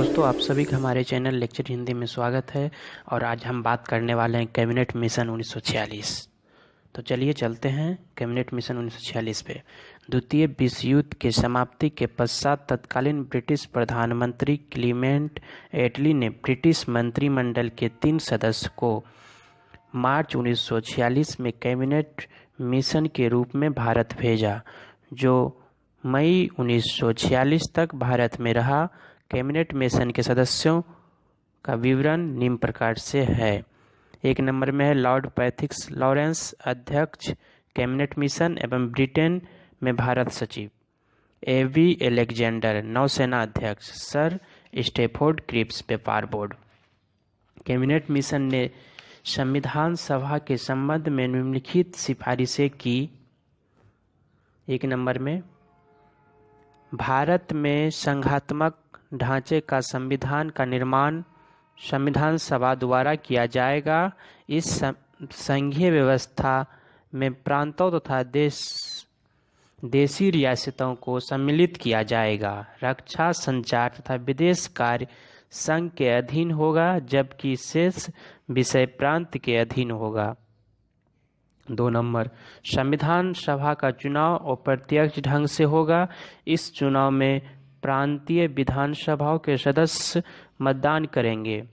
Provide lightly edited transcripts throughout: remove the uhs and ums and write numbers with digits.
दोस्तों, आप सभी का हमारे चैनल लेक्चर हिंदी में स्वागत है। और आज हम बात करने वाले हैं कैबिनेट मिशन 1946। तो चलिए चलते हैं कैबिनेट मिशन 1946 पे। द्वितीय विश्व युद्ध के समाप्ति के पश्चात तत्कालीन ब्रिटिश प्रधानमंत्री क्लीमेंट एटली ने ब्रिटिश मंत्रिमंडल के 3 सदस्य को मार्च 1946 में कैबिनेट मिशन के रूप में भारत भेजा, जो मई 1946 तक भारत में रहा। कैबिनेट मिशन के सदस्यों का विवरण निम्न प्रकार से है। 1 नंबर में है लॉर्ड पैथिक्स लॉरेंस, अध्यक्ष कैबिनेट मिशन एवं ब्रिटेन में भारत सचिव। एवी एलेक्जेंडर, नौसेना अध्यक्ष। सर स्टेफोर्ड क्रिप्स, व्यापार बोर्ड। कैबिनेट मिशन ने संविधान सभा के संबंध में निम्नलिखित सिफारिशें की। 1 नंबर में भारत में संघात्मक ढांचे का संविधान का निर्माण संविधान सभा द्वारा किया जाएगा। इस संघीय व्यवस्था में प्रांतों तथा देशी रियासतों को सम्मिलित किया जाएगा। रक्षा, संचार तथा विदेश कार्य संघ के अधीन होगा, जबकि शेष विषय प्रांत के अधीन होगा। 2 नंबर संविधान सभा का चुनाव अप्रत्यक्ष ढंग से होगा। इस चुनाव में प्रांतीय विधानसभाओं के सदस्य मतदान करेंगे।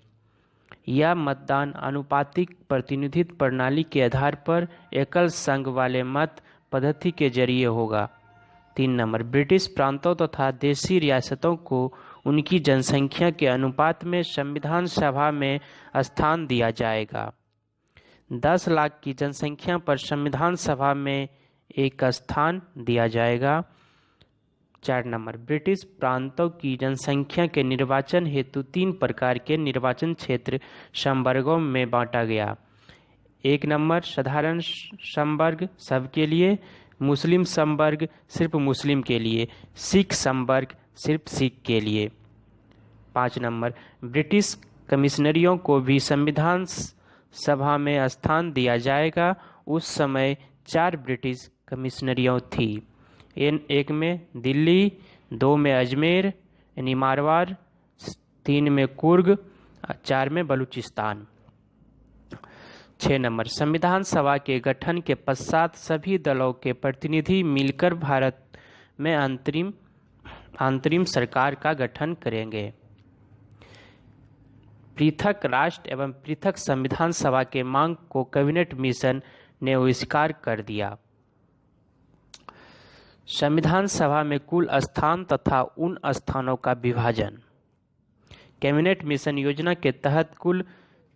यह मतदान आनुपातिक प्रतिनिधित्व प्रणाली के आधार पर एकल संघ वाले मत पद्धति के जरिए होगा। 3 नंबर ब्रिटिश प्रांतों तथा देशी रियासतों को उनकी जनसंख्या के अनुपात में संविधान सभा में स्थान दिया जाएगा। 10 लाख की जनसंख्या पर संविधान सभा में एक स्थान दिया जाएगा। 4 नंबर ब्रिटिश प्रांतों की जनसंख्या के निर्वाचन हेतु 3 प्रकार के निर्वाचन क्षेत्र संवर्गों में बांटा गया। 1 नंबर साधारण संवर्ग सबके लिए, मुस्लिम संवर्ग सिर्फ मुस्लिम के लिए, सिख संवर्ग सिर्फ सिख के लिए। 5 नंबर ब्रिटिश कमिश्नरियों को भी संविधान सभा में स्थान दिया जाएगा। उस समय 4 ब्रिटिश कमिश्नरियों थी। 1 में दिल्ली, 2 में अजमेर यानी मारवाड़, 3 में कुर्ग, 4 में बलूचिस्तान। 6 नंबर संविधान सभा के गठन के पश्चात सभी दलों के प्रतिनिधि मिलकर भारत में अंतरिम सरकार का गठन करेंगे। पृथक राष्ट्र एवं पृथक संविधान सभा के मांग को कैबिनेट मिशन ने स्वीकार कर दिया। संविधान सभा में कुल स्थान तथा उन स्थानों का विभाजन। कैबिनेट मिशन योजना के तहत कुल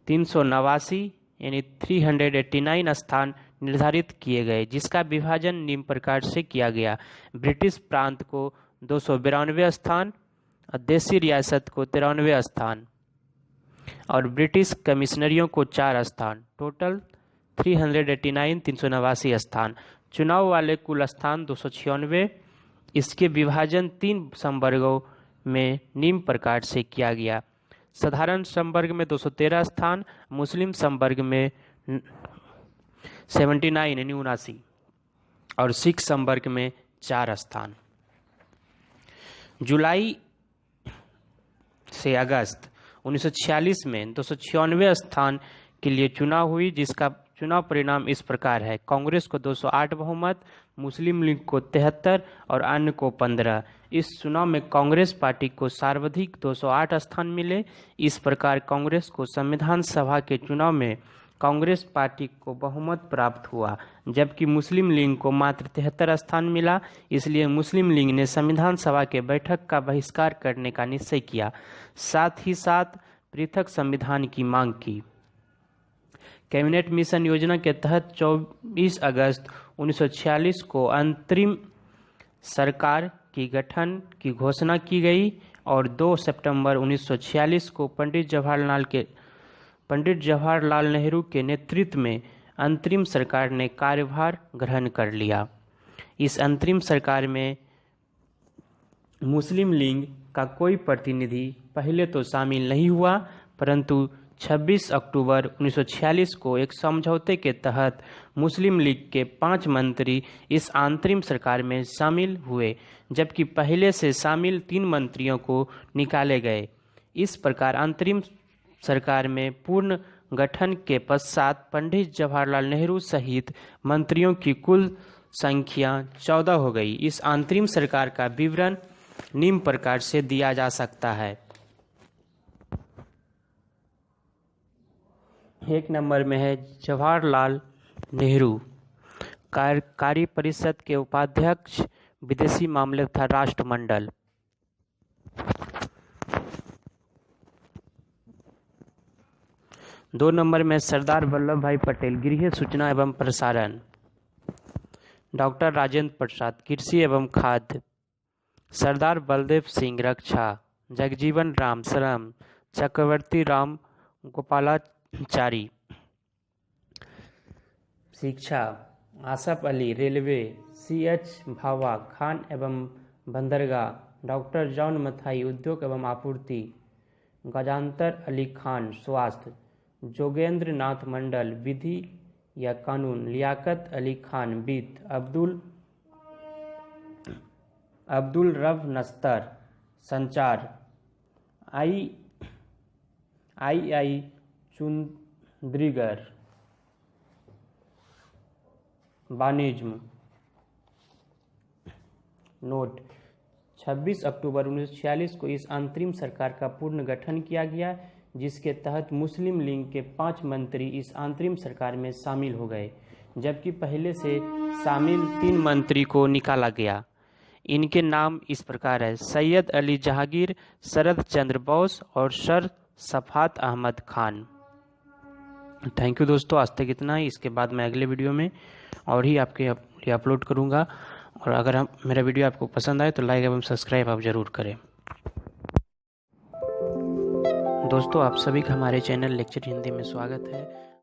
389 यानी 389 स्थान निर्धारित किए गए, जिसका विभाजन निम्न प्रकार से किया गया। ब्रिटिश प्रांत को 292 स्थान और देशी रियासत को 93 स्थान और ब्रिटिश कमिश्नरियों को 4 स्थान, टोटल 389 स्थान। चुनाव वाले कुल स्थान 296। इसके विभाजन 3 संवर्गों में निम्न प्रकार से किया गया। साधारण संवर्ग में 213 स्थान, मुस्लिम संवर्ग में 79 यानी 79 और सिख संवर्ग में 4 स्थान। जुलाई से अगस्त 1946 में 296 स्थान के लिए चुनाव हुई, जिसका चुनाव परिणाम इस प्रकार है। कांग्रेस को 208 बहुमत, मुस्लिम लीग को 73 और अन्य को 15। इस चुनाव में कांग्रेस पार्टी को सर्वाधिक 208 स्थान मिले। इस प्रकार कांग्रेस को संविधान सभा के चुनाव में कांग्रेस पार्टी को बहुमत प्राप्त हुआ, जबकि मुस्लिम लीग को मात्र 73 स्थान मिला। इसलिए मुस्लिम लीग ने संविधान सभा के बैठक का बहिष्कार करने का निश्चय किया, साथ ही साथ पृथक संविधान की मांग की। कैबिनेट मिशन योजना के तहत 24 अगस्त 1946 को अंतरिम सरकार की गठन की घोषणा की गई और 2 सितंबर 1946 को पंडित जवाहरलाल नेहरू के नेतृत्व में अंतरिम सरकार ने कार्यभार ग्रहण कर लिया। इस अंतरिम सरकार में मुस्लिम लीग का कोई प्रतिनिधि पहले तो शामिल नहीं हुआ, परंतु 26 अक्टूबर 1946 को एक समझौते के तहत मुस्लिम लीग के 5 मंत्री इस अंतरिम सरकार में शामिल हुए, जबकि पहले से शामिल 3 मंत्रियों को निकाले गए। इस प्रकार अंतरिम सरकार में पूर्ण गठन के पश्चात पंडित जवाहरलाल नेहरू सहित मंत्रियों की कुल संख्या 14 हो गई। इस अंतरिम सरकार का विवरण निम्न प्रकार से दिया जा सकता है। एक नंबर में है जवाहरलाल नेहरू कार्य परिषद के उपाध्यक्ष, विदेशी मामले तथा राष्ट्रमंडल। दो नंबर में सरदार वल्लभ भाई पटेल गृह सूचना एवं प्रसारण। डॉक्टर राजेंद्र प्रसाद कृषि एवं खाद्य। सरदार बलदेव सिंह रक्षा। जगजीवन राम श्रम। चक्रवर्ती राम गोपालाचारी शिक्षा। आसफ अली रेलवे। CH भावा खान एवं बंदरगाह। डॉक्टर जॉन मथाई उद्योग एवं आपूर्ति। गजानतर अली खान स्वास्थ्य। जोगेंद्र नाथ मंडल विधि या कानून। लियाकत अली खान वित्त। अब्दुल रब नस्तर संचार। आई चुंद्रीगर वाणिज्य। नोट 26 अक्टूबर 1946 को इस अंतरिम सरकार का पूर्ण गठन किया गया, जिसके तहत मुस्लिम लीग के 5 मंत्री इस अंतरिम सरकार में शामिल हो गए, जबकि पहले से शामिल 3 मंत्री को निकाला गया। इनके नाम इस प्रकार है: सैयद अली जहांगीर, शरद चंद्र बोस और sir Safat Ahmad Khan. Thank you दोस्तों, आज तक इतना ही। इसके बाद मैं अगले वीडियो में और ही आपके लिए अपलोड करूंगा। और अगर मेरा वीडियो आपको पसंद आए तो लाइक एवं सब्सक्राइब आप ज़रूर करें। दोस्तों, आप सभी का हमारे चैनल लेक्चर हिंदी में स्वागत है।